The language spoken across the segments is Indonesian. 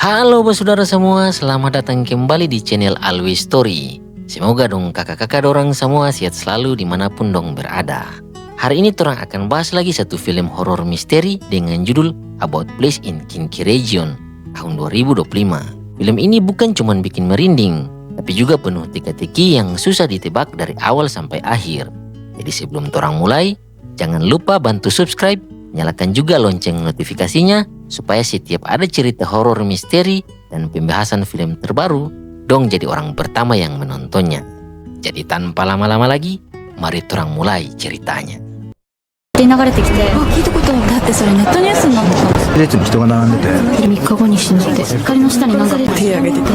Halo saudara semua, selamat datang kembali di channel Always Story. Semoga dong kakak-kakak dorang semua sehat selalu dimanapun dong berada. Hari ini torang akan bahas lagi satu film horor misteri dengan judul About Place in Kinki Region tahun 2025. Film ini bukan cuma bikin merinding, tapi juga penuh teka-teki yang susah ditebak dari awal sampai akhir. Jadi sebelum torang mulai, jangan lupa bantu subscribe, nyalakan juga lonceng notifikasinya supaya setiap ada cerita horor misteri dan pembahasan film terbaru, dong jadi orang pertama yang menontonnya. Jadi tanpa lama-lama lagi, mari torang mulai ceritanya. 流れてきて、聞いたことある。だってそれネットニュースになってた。列に人が並んでて、3日後に死ぬって光の下に何か手挙げてた。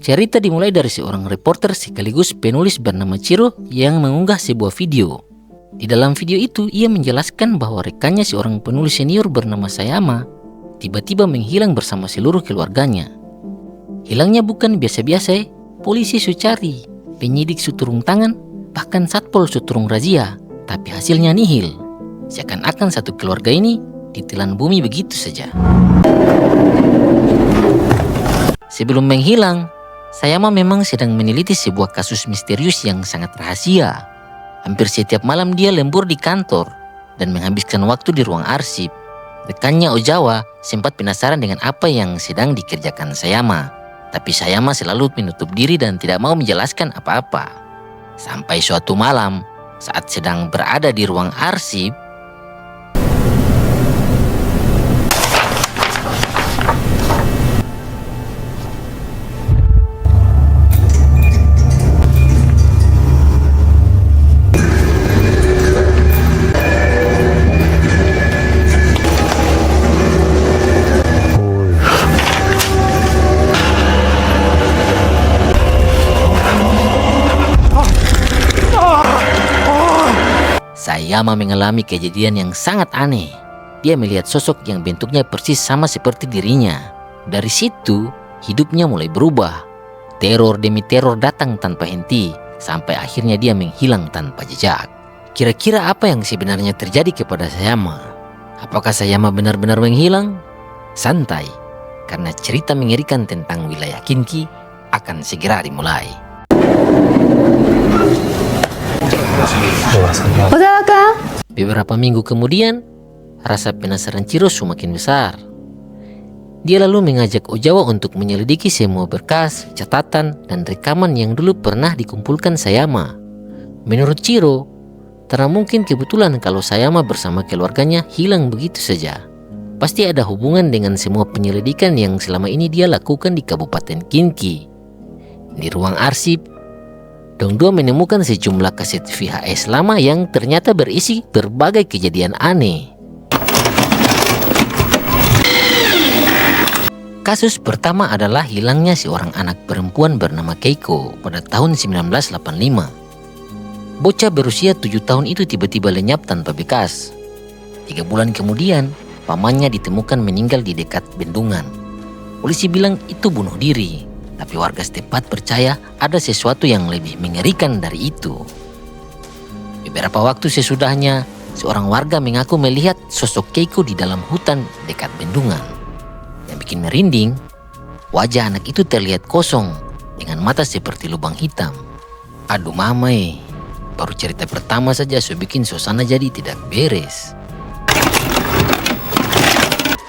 Cerita dimulai dari seorang reporter sekaligus penulis bernama Chiro yang mengunggah sebuah video. Di dalam video itu, ia menjelaskan bahwa rekannya seorang penulis senior bernama Sayama tiba-tiba menghilang bersama seluruh keluarganya. Hilangnya bukan biasa-biasa, polisi sucari, penyidik suturung tangan, bahkan satpol suturung razia, tapi hasilnya nihil. Seakan-akan satu keluarga ini ditelan bumi begitu saja. Sebelum menghilang, Sayama memang sedang meneliti sebuah kasus misterius yang sangat rahasia. Hampir setiap malam dia lembur di kantor dan menghabiskan waktu di ruang arsip. Rekannya Ozawa sempat penasaran dengan apa yang sedang dikerjakan Sayama. Tapi Sayama selalu menutup diri dan tidak mau menjelaskan apa-apa. Sampai suatu malam, saat sedang berada di ruang arsip, Sayama mengalami kejadian yang sangat aneh. Dia melihat sosok yang bentuknya persis sama seperti dirinya. Dari situ, hidupnya mulai berubah. Teror demi teror datang tanpa henti, sampai akhirnya dia menghilang tanpa jejak. Kira-kira apa yang sebenarnya terjadi kepada Sayama? Apakah Sayama benar-benar menghilang? Santai, karena cerita mengerikan tentang wilayah Kinki akan segera dimulai. Beberapa minggu kemudian, rasa penasaran Chiro semakin besar. Dia lalu mengajak Ozawa untuk menyelidiki semua berkas, catatan, dan rekaman yang dulu pernah dikumpulkan Sayama. Menurut Chiro, tak mungkin kebetulan kalau Sayama bersama keluarganya hilang begitu saja. Pasti ada hubungan dengan semua penyelidikan yang selama ini dia lakukan di Kabupaten Kinki. Di ruang arsip, Dong Dua menemukan sejumlah kaset VHS lama yang ternyata berisi berbagai kejadian aneh. Kasus pertama adalah hilangnya seorang anak perempuan bernama Keiko pada tahun 1985. Bocah berusia 7 tahun itu tiba-tiba lenyap tanpa bekas. 3 bulan kemudian, pamannya ditemukan meninggal di dekat bendungan. Polisi bilang itu bunuh diri. Tapi warga setempat percaya ada sesuatu yang lebih mengerikan dari itu. Beberapa waktu sesudahnya, seorang warga mengaku melihat sosok Keiko di dalam hutan dekat bendungan. Yang bikin merinding, wajah anak itu terlihat kosong dengan mata seperti lubang hitam. Aduh mamai, baru cerita pertama saja so bikin suasana jadi tidak beres.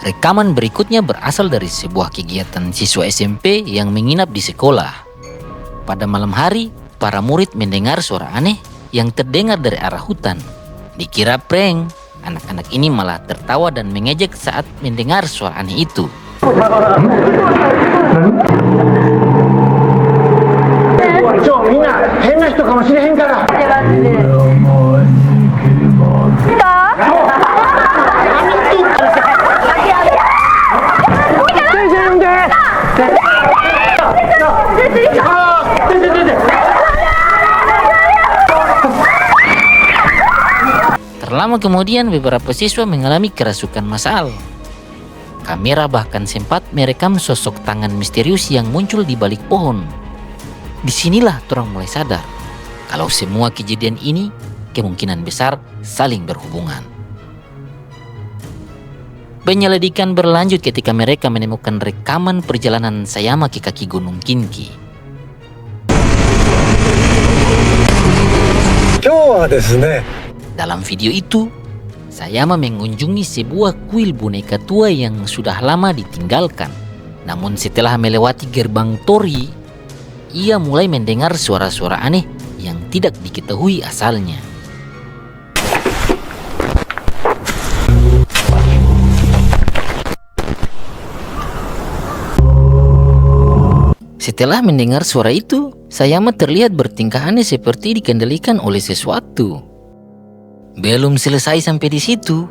Rekaman berikutnya berasal dari sebuah kegiatan siswa SMP yang menginap di sekolah. Pada malam hari, para murid mendengar suara aneh yang terdengar dari arah hutan. Dikira prank, anak-anak ini malah tertawa dan mengejek saat mendengar suara aneh itu. Terlama kemudian beberapa siswa mengalami kerasukan massal. Kamera bahkan sempat merekam sosok tangan misterius yang muncul di balik pohon. Disinilah orang mulai sadar kalau semua kejadian ini kemungkinan besar saling berhubungan. Penyelidikan berlanjut ketika mereka menemukan rekaman perjalanan Sayama ke kaki Gunung Kinki. Dalam video itu, Sayama mengunjungi sebuah kuil boneka tua yang sudah lama ditinggalkan. Namun setelah melewati gerbang tori, ia mulai mendengar suara-suara aneh yang tidak diketahui asalnya. Setelah mendengar suara itu, Sayama terlihat bertingkah aneh seperti dikendalikan oleh sesuatu. Belum selesai sampai di situ,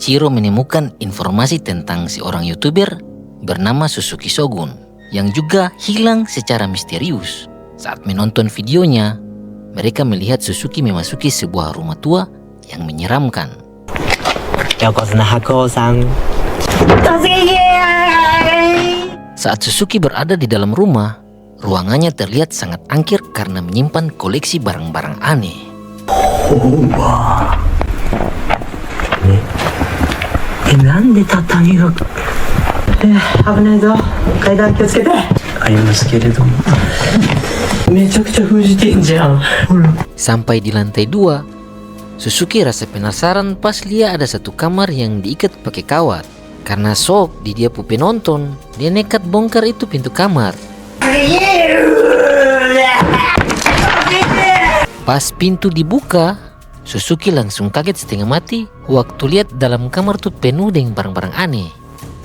Chiro menemukan informasi tentang seorang YouTuber bernama Suzuki Shogun yang juga hilang secara misterius. Saat menonton videonya, mereka melihat Suzuki memasuki sebuah rumah tua yang menyeramkan. Saat Suzuki berada di dalam rumah, ruangannya terlihat sangat angker karena menyimpan koleksi barang-barang aneh. Sampai di lantai 2, Suzuki rasa penasaran pas lihat ada satu kamar yang diikat pakai kawat. Karena shock di dia pu penonton, dia nekat bongkar itu pintu kamar. Pas pintu dibuka, Suzuki langsung kaget setengah mati waktu lihat dalam kamar tuh penuh dengan barang-barang aneh.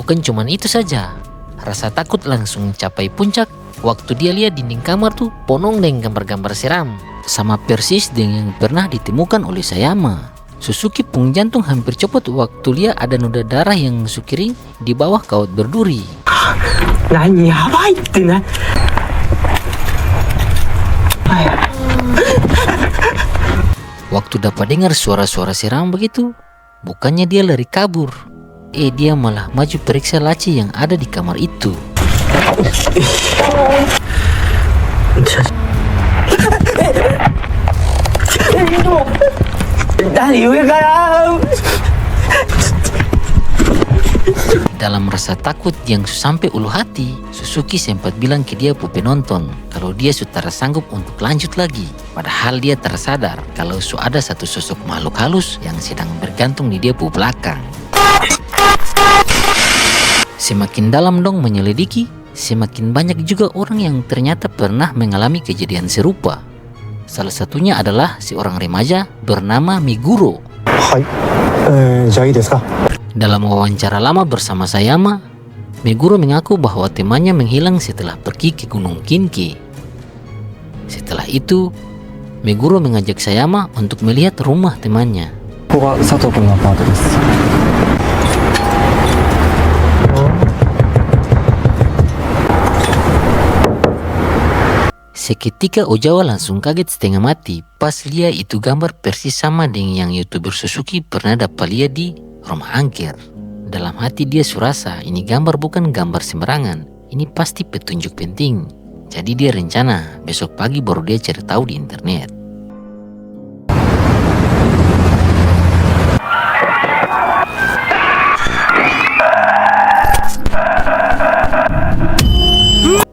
Bukan cuman itu saja, rasa takut langsung capai puncak waktu dia lihat dinding kamar tuh penuh dengan gambar-gambar seram, sama persis dengan yang pernah ditemukan oleh Sayama. Suzuki pun jantung hampir copot waktu lihat ada noda darah yang sukiring di bawah kawat berduri. Waktu dapat dengar suara-suara seram begitu, bukannya dia lari kabur, dia malah maju periksa laci yang ada di kamar itu. Dalam rasa takut yang sampai ulu hati, Suzuki sempat bilang ke dia pu penonton kalau dia sudah sanggup untuk lanjut lagi. Padahal dia tersadar kalau ada satu sosok makhluk halus yang sedang bergantung di dia pu belakang. Semakin dalam dong menyelidiki, semakin banyak juga orang yang ternyata pernah mengalami kejadian serupa. Salah satunya adalah seorang remaja bernama Meguro. Dalam wawancara lama bersama Sayama, Meguro mengaku bahwa temannya menghilang setelah pergi ke Gunung Kinki. Setelah itu, Meguro mengajak Sayama untuk melihat rumah temannya. Seketika Ojawa langsung kaget setengah mati pas lihat itu gambar persis sama dengan yang YouTuber Suzuki pernah dapat lihat di rumah angker. Dalam hati dia surasa ini gambar bukan gambar sembarangan, ini pasti petunjuk penting. Jadi dia rencana besok pagi baru dia cari tahu di internet.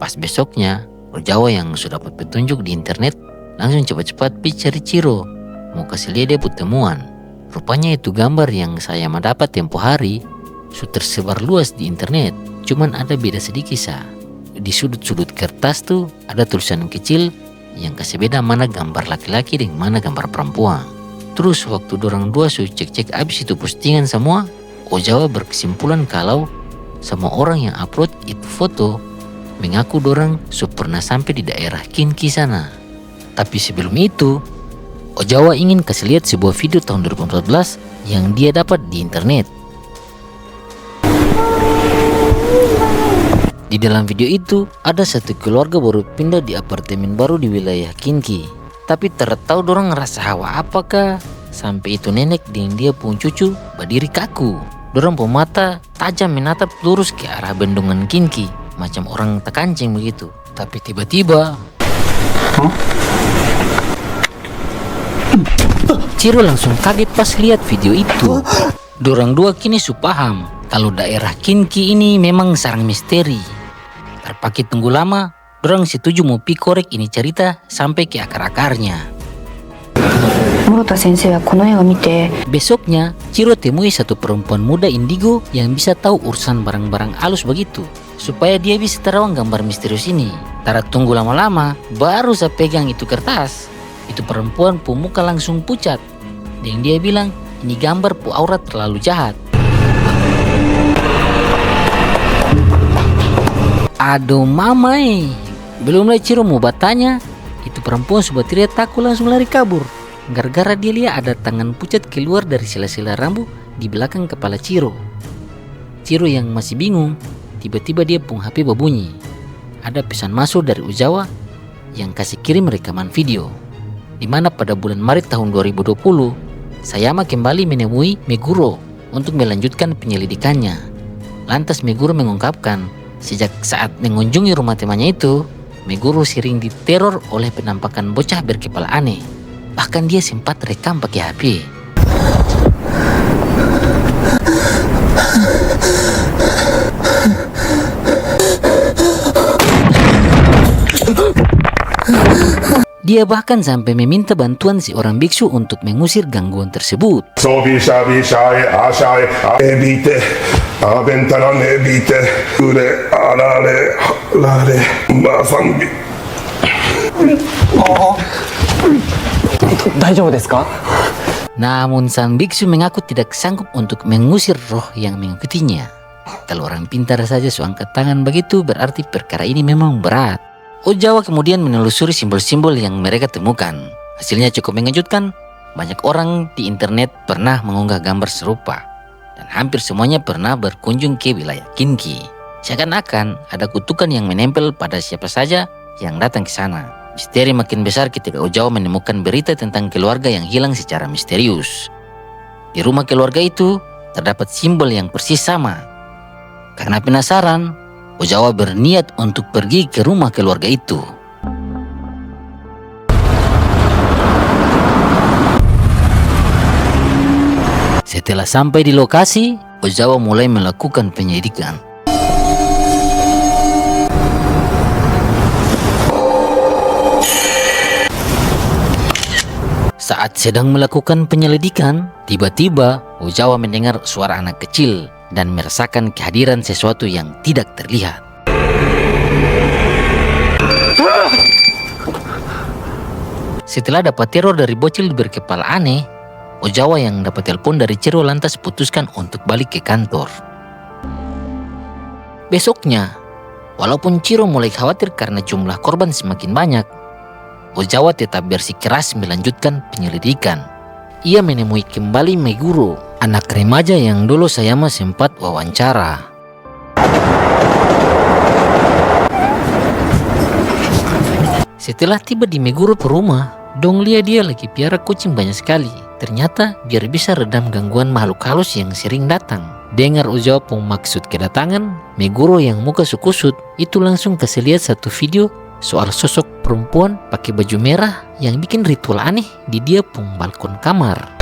Pas besoknya, Ojawa yang sudah dapat petunjuk di internet langsung cepat-cepat pergi cari Chiro, mau kasih lihat dia pertemuan. Rupanya itu gambar yang saya mendapat tempo hari sudah tersebar luas di internet. Cuman ada beda sedikit sah. Di sudut-sudut kertas tuh ada tulisan kecil yang kasih beda mana gambar laki-laki dan mana gambar perempuan. Terus waktu dorang dua cek-cek abis itu postingan semua, Ojawa berkesimpulan kalau semua orang yang upload itu foto mengaku dorang pernah sampai di daerah Kinki sana. Tapi sebelum itu, Ojawa ingin kasih lihat sebuah video tahun 2014 yang dia dapat di internet. Di dalam video itu, ada satu keluarga baru pindah di apartemen baru di wilayah Kinki. Tapi tahu dorang ngerasa hawa apakah sampai itu nenek dan dia pun cucu berdiri kaku. Dorang pun mata tajam menatap lurus ke arah bendungan Kinki, macam orang terkancing begitu. Tapi tiba-tiba Chiro langsung kaget pas lihat video itu. Dorang dua kini su paham Kalau daerah Kinki ini memang sarang misteri. Terpakai tunggu lama, dorang setuju mau pi korek ini cerita sampai ke akar-akarnya. 諸田先生はこの絵を見て Besoknya, Chiro temui satu perempuan muda indigo yang bisa tahu urusan barang-barang halus begitu. Supaya dia bisa terawang gambar misterius ini. Tara tunggu lama-lama, baru saya pegang itu kertas. Itu perempuan pemuka langsung pucat. Dan dia bilang, ini gambar pu aurat terlalu jahat. Aduh mamai, belum lagi Chiro mau bertanya, itu perempuan sudah teriak takut langsung lari kabur. Gara-gara dia lihat ada tangan pucat keluar dari sela-sela rambut di belakang kepala Chiro. Chiro yang masih bingung, tiba-tiba dia pung HP berbunyi. Ada pesan masuk dari Ozawa yang kasih kirim rekaman video. Di mana pada bulan Maret tahun 2020, Sayama kembali menemui Meguro untuk melanjutkan penyelidikannya. Lantas Meguro mengungkapkan, sejak saat mengunjungi rumah temannya itu, Meguro sering diteror oleh penampakan bocah berkepala aneh. Bahkan dia sempat rekam pakai HP. Dia bahkan sampai meminta bantuan seorang biksu untuk mengusir gangguan tersebut. Namun sang biksu mengaku tidak sanggup untuk mengusir roh yang mengikutinya. Kalau orang pintar saja angkat tangan begitu, berarti perkara ini memang berat. Ozawa kemudian menelusuri simbol-simbol yang mereka temukan. Hasilnya cukup mengejutkan. Banyak orang di internet pernah mengunggah gambar serupa. Dan hampir semuanya pernah berkunjung ke wilayah Kinki. Seakan-akan ada kutukan yang menempel pada siapa saja yang datang ke sana. Misteri makin besar ketika Ozawa menemukan berita tentang keluarga yang hilang secara misterius. Di rumah keluarga itu terdapat simbol yang persis sama. Karena penasaran, Ozawa berniat untuk pergi ke rumah keluarga itu. Setelah sampai di lokasi, Ozawa mulai melakukan penyelidikan. Saat sedang melakukan penyelidikan, tiba-tiba Ozawa mendengar suara anak kecil dan merasakan kehadiran sesuatu yang tidak terlihat. Setelah dapat teror dari bocil berkepala aneh, Ozawa yang dapat telepon dari Chiro lantas putuskan untuk balik ke kantor. Besoknya, walaupun Chiro mulai khawatir karena jumlah korban semakin banyak, Ozawa tetap bersikeras melanjutkan penyelidikan. Ia menemui kembali Meguro, anak remaja yang dulu Sayama sempat wawancara. Setelah tiba di Meguro rumah, dong lihat dia lagi piara kucing banyak sekali. Ternyata biar bisa redam gangguan makhluk halus yang sering datang. Dengar Ozawa pun maksud kedatangan, Meguro yang muka sukusut itu langsung kasih lihat satu video soal sosok perempuan pakai baju merah yang bikin ritual aneh di dia pun balkon kamar.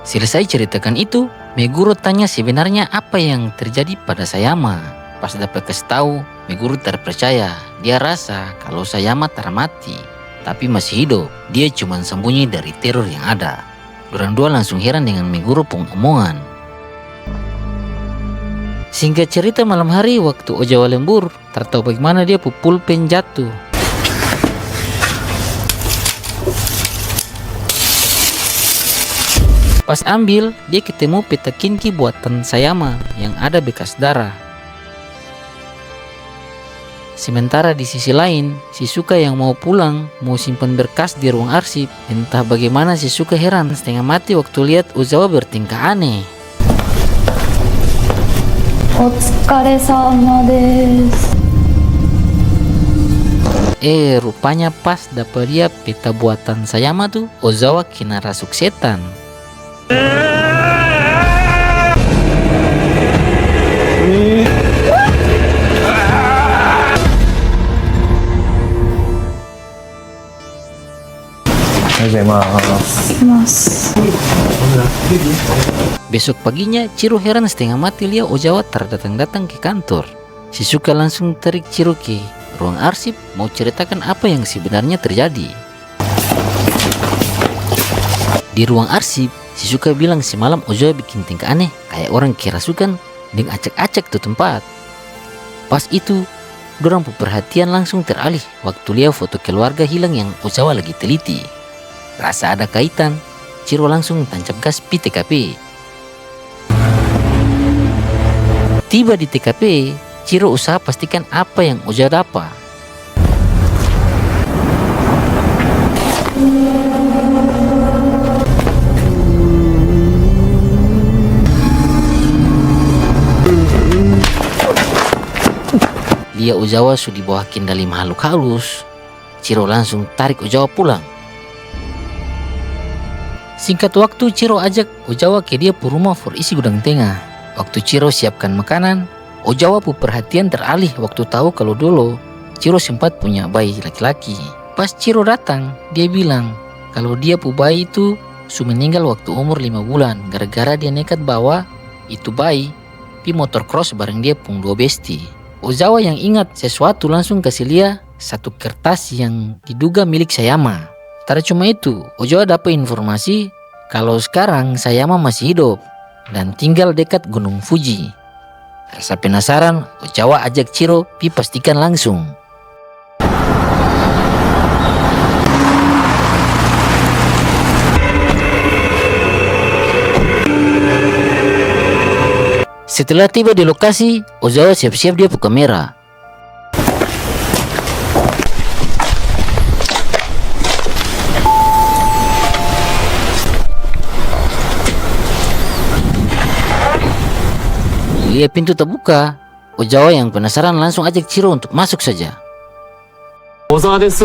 Selesai ceritakan itu, Meguro tanya sebenarnya apa yang terjadi pada Sayama. Pas dapat kasih tahu, Meguro terpercaya. Dia rasa kalau Sayama termati, tapi masih hidup. Dia cuma sembunyi dari teror yang ada. Dorang dua langsung heran dengan Meguro pun omongan. Singkat cerita, malam hari waktu Ozawa lembur, tak tahu bagaimana dia pulpen jatuh. Pas ambil, dia ketemu peta Kinki buatan Sayama yang ada bekas darah. Sementara di sisi lain, Shizuka yang mau pulang, mau simpan berkas di ruang arsip. Entah bagaimana Shizuka heran setengah mati waktu lihat Ozawa bertingkah aneh. お疲れ様です。 Rupanya pas dapat lihat peta buatan Sayama tuh, Ozawa kena rasuk setan. ます。 Besok paginya, Chiro heran setengah mati lihat Ozawa terdatang-datang ke kantor. Shizuka langsung tarik Chiro ke ruang arsip mau ceritakan apa yang sebenarnya terjadi. Di ruang arsip, Shizuka bilang semalam Ozawa bikin tingkah aneh kayak orang kerasukan dan acak-acak tuh tempat. Pas itu, dorang perhatian langsung teralih waktu lihat foto keluarga hilang yang Ozawa lagi teliti. Rasa ada kaitan, Chiro langsung tancap gas pi TKP. Tiba di TKP, Chiro usaha pastikan apa yang Ozawa dapat. Lihat Ozawa sudah di bawah kendali makhluk halus, Chiro langsung tarik Ozawa pulang. Singkat waktu, Chiro ajak Ozawa ke dia pu rumah for isi gudang tengah. Waktu Chiro siapkan makanan, Ozawa pu perhatian teralih waktu tahu kalau dulu Chiro sempat punya bayi laki-laki. Pas Chiro datang, dia bilang kalau dia pu bayi itu meninggal waktu umur 5 bulan gara-gara dia nekat bawa itu bayi pi motor cross bareng dia pung dua besti. Ozawa yang ingat sesuatu langsung kasih lihat satu kertas yang diduga milik Sayama. Tak cuma itu, Ozawa dapat informasi kalau sekarang Sayama masih hidup dan tinggal dekat Gunung Fuji. Rasa penasaran, Ozawa ajak Chiro pi pastikan langsung. Setelah tiba di lokasi, Ozawa siap-siap dia pu kamera. Lihat pintu terbuka, Ozawa yang penasaran langsung ajak Chiro untuk masuk saja. 小沢です。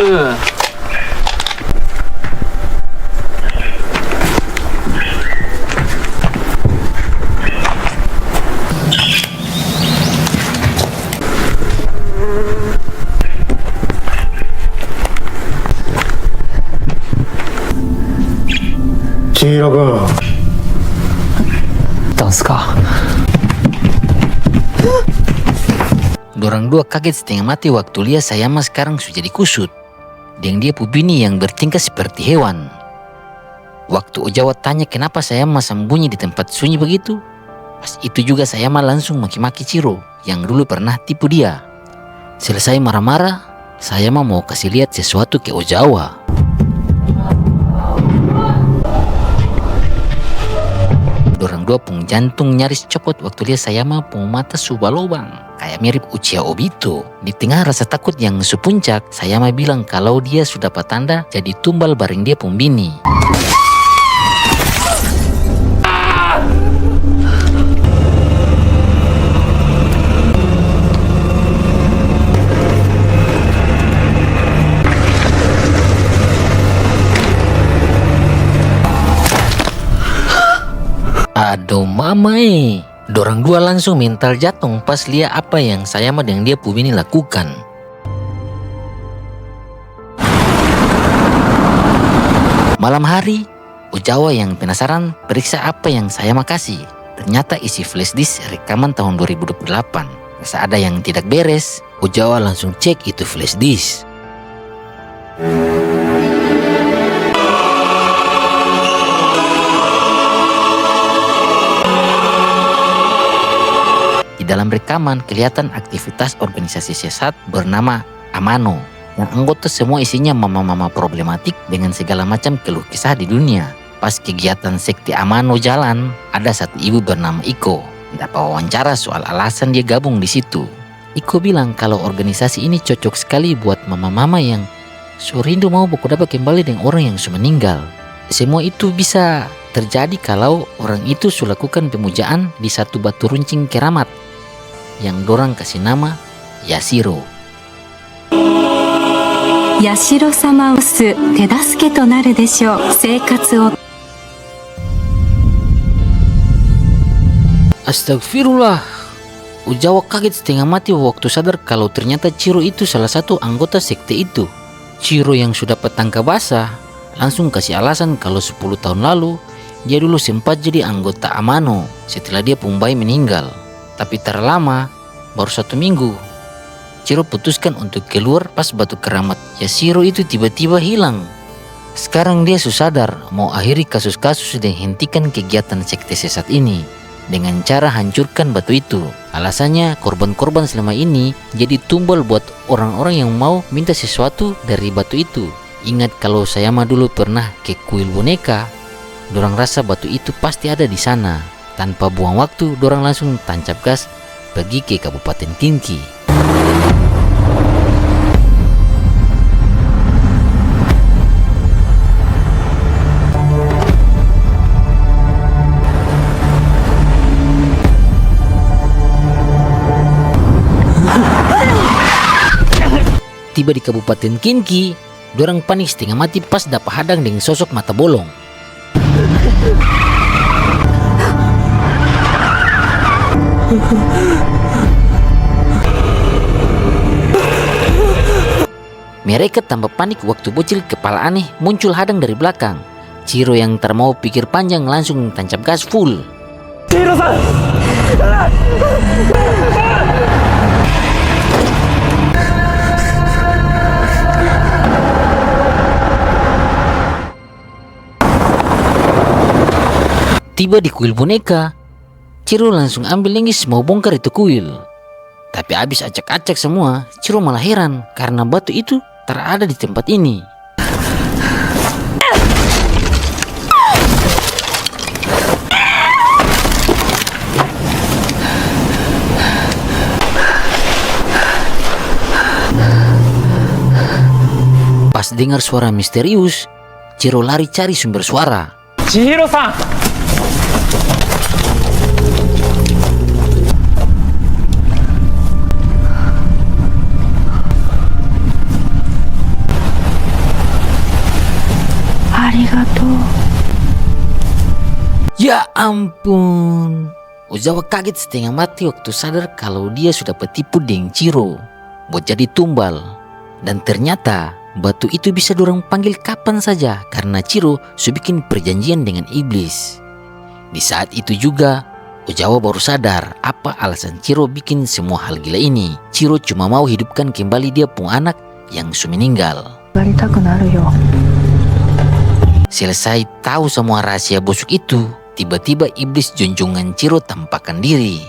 千尋君ダンスか。 Dorang dua kaget setengah mati waktu lihat Sayama sekarang sudah jadi kusut. Dan dia pu bini yang bertingkah seperti hewan. Waktu Ozawa tanya kenapa Sayama sembunyi di tempat sunyi begitu, pas itu juga Sayama langsung maki-maki Chiro yang dulu pernah tipu dia. Selesai marah-marah, Sayama mau kasih lihat sesuatu ke Ozawa. Dorang dua pung jantung nyaris copot waktu lihat Sayama pung mata subah lubang kayak mirip Uchiha Obito. Di tengah rasa takut yang sepuncak, Sayama bilang kalau dia sudah patanda jadi tumbal bareng dia pung bini. Aduh mamai, dorang dua langsung mental jatuh pas lihat apa yang Sayama dan dia pu bini lakukan. Malam hari, Ozawa yang penasaran periksa apa yang Sayama kasih. Ternyata isi flash disk rekaman tahun 2028. Rasa ada yang tidak beres, Ozawa langsung cek itu flash disk. Di dalam rekaman kelihatan aktivitas organisasi sesat bernama Amano yang anggota semua isinya mama-mama problematik dengan segala macam keluh kesah di dunia. Pas kegiatan sekte Amano jalan, ada satu ibu bernama Iko dapat wawancara soal alasan dia gabung di situ. Iko bilang kalau organisasi ini cocok sekali buat mama-mama yang rindu mau buku dapat kembali dengan orang yang sudah meninggal. Semua itu bisa terjadi kalau orang itu lakukan pemujaan di satu batu runcing keramat yang dorang kasih nama Yashiro. ヤシロ様をす手助けとなるでしょう。生活を Astagfirullah. Ozawa kaget setengah mati waktu sadar kalau ternyata Chiro itu salah satu anggota sekte itu. Chiro yang sudah petangka basah langsung kasih alasan kalau 10 tahun lalu dia dulu sempat jadi anggota Amano setelah dia Pumbai meninggal. Tapi tak lama, baru 1 minggu, Chiro putuskan untuk keluar pas batu keramat Yashiro itu tiba-tiba hilang. Sekarang dia sadar mau akhiri kasus-kasus dan hentikan kegiatan sekte sesat ini dengan cara hancurkan batu itu. Alasannya korban-korban selama ini jadi tumbal buat orang-orang yang mau minta sesuatu dari batu itu. Ingat kalau saya mah dulu pernah ke kuil boneka, dorang rasa batu itu pasti ada di sana. Tanpa buang waktu, dorang langsung tancap gas pergi ke Kabupaten Kinki. Tiba di Kabupaten Kinki, dorang panik setengah mati pas dapat hadang dengan sosok mata bolong. Mereka tambah panik waktu bocil kepala aneh muncul hadang dari belakang. Chiro yang tak mau pikir panjang langsung tancap gas full. Chiro-san! Tiba di kuil boneka, Chiro langsung ambil linggis mau bongkar itu kuil. Tapi abis acak-acak semua, Chiro malah heran karena batu itu tak ada di tempat ini. Pas dengar suara misterius, Chiro lari cari sumber suara. Chihiro-san! Ya ampun. Ozawa kaget setengah mati waktu sadar kalau dia sudah ketipu dengan Chiro buat jadi tumbal. Dan ternyata batu itu bisa dorang panggil kapan saja karena Chiro sudah bikin perjanjian dengan iblis. Di saat itu juga Ozawa baru sadar apa alasan Chiro bikin semua hal gila ini. Chiro cuma mau hidupkan kembali dia pun anak yang sudah meninggal. Selesai tahu semua rahasia busuk itu, tiba-tiba iblis junjungan Chiro tampakkan diri.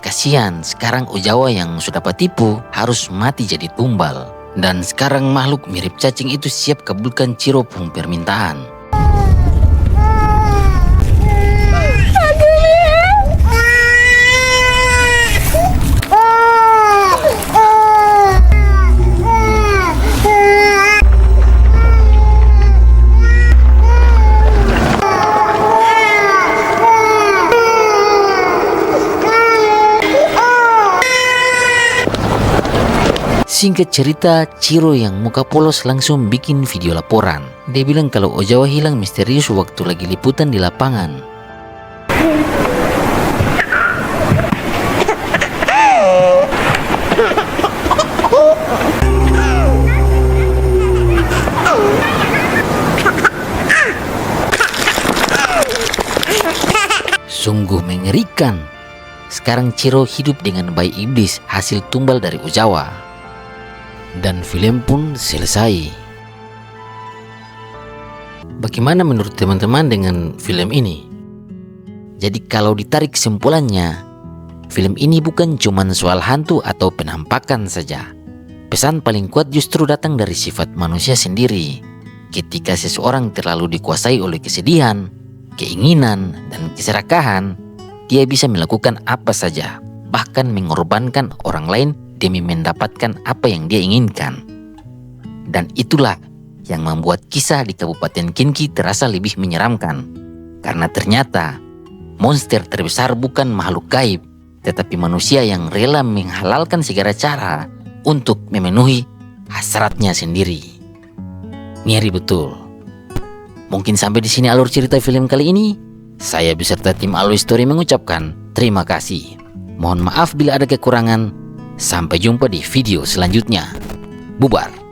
Kasihan, sekarang Ozawa yang sudah patipu harus mati jadi tumbal. Dan sekarang makhluk mirip cacing itu siap kabulkan Chiro pun permintaan. Singkat cerita, Chiro yang muka polos langsung bikin video laporan. Dia bilang kalau Ozawa hilang misterius waktu lagi liputan di lapangan. Sungguh mengerikan. Sekarang Chiro hidup dengan bayi iblis hasil tumbal dari Ozawa. Dan film pun selesai. Bagaimana menurut teman-teman dengan film ini? Jadi kalau ditarik kesimpulannya, film ini bukan cuma soal hantu atau penampakan saja. Pesan paling kuat justru datang dari sifat manusia sendiri. Ketika seseorang terlalu dikuasai oleh kesedihan, keinginan, dan keserakahan, dia bisa melakukan apa saja, bahkan mengorbankan orang lain demi mendapatkan apa yang dia inginkan. Dan itulah yang membuat kisah di Kabupaten Kinki terasa lebih menyeramkan. Karena ternyata monster terbesar bukan makhluk gaib, tetapi manusia yang rela menghalalkan segala cara untuk memenuhi hasratnya sendiri. Ngeri betul. Mungkin sampai di sini alur cerita film kali ini. Saya beserta tim Alwi Story mengucapkan terima kasih. Mohon maaf bila ada kekurangan. Sampai jumpa di video selanjutnya. Bubar.